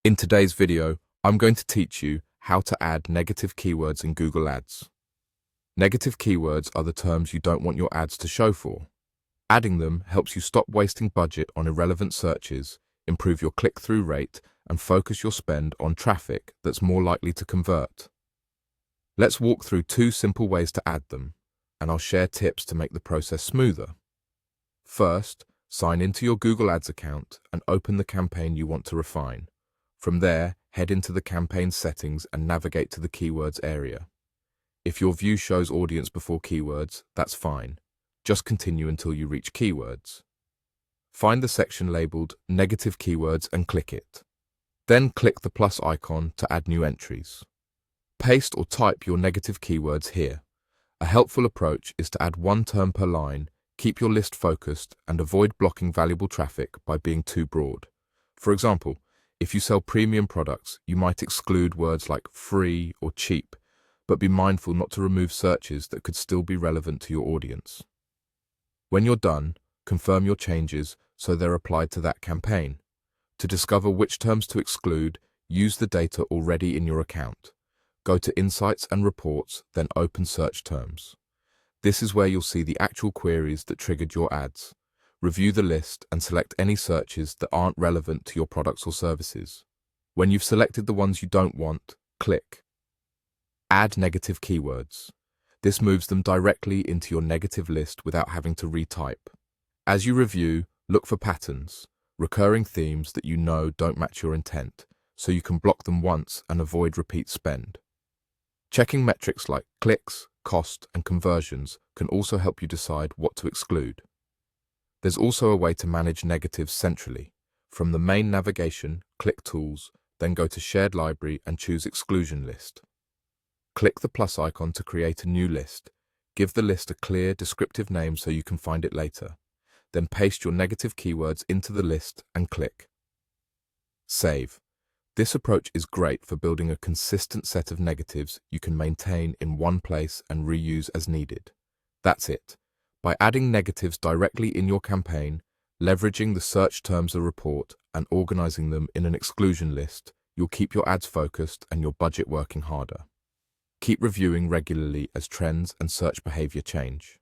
In today's video, I'm going to teach you how to add negative keywords in Google Ads. Negative keywords are the terms you don't want your ads to show for. Adding them helps you stop wasting budget on irrelevant searches, improve your click-through rate, and focus your spend on traffic that's more likely to convert. Let's walk through 2 simple ways to add them, and I'll share tips to make the process smoother. First, sign into your Google Ads account and open the campaign you want to refine. From there, head into the campaign settings and navigate to the keywords area. If your view shows audience before keywords, that's fine. Just continue until you reach keywords. Find the section labeled Negative Keywords and click it. Then click the plus icon to add new entries. Paste or type your negative keywords here. A helpful approach is to add 1 term per line, keep your list focused, and avoid blocking valuable traffic by being too broad. For example, if you sell premium products, you might exclude words like free or cheap, but be mindful not to remove searches that could still be relevant to your audience. When you're done, confirm your changes so they're applied to that campaign. To discover which terms to exclude, use the data already in your account. Go to Insights and Reports, then open Search Terms. This is where you'll see the actual queries that triggered your ads. Review the list and select any searches that aren't relevant to your products or services. When you've selected the ones you don't want, click Add Negative Keywords. This moves them directly into your negative list without having to retype. As you review, look for patterns, recurring themes that you know don't match your intent, so you can block them once and avoid repeat spend. Checking metrics like clicks, cost, and conversions can also help you decide what to exclude. There's also a way to manage negatives centrally. From the main navigation, click Tools, then go to Shared Library and choose Exclusion List. Click the plus icon to create a new list. Give the list a clear, descriptive name so you can find it later. Then paste your negative keywords into the list and click Save. This approach is great for building a consistent set of negatives you can maintain in one place and reuse as needed. That's it. By adding negatives directly in your campaign, leveraging the search terms of report, and organizing them in an exclusion list, you'll keep your ads focused and your budget working harder. Keep reviewing regularly as trends and search behavior change.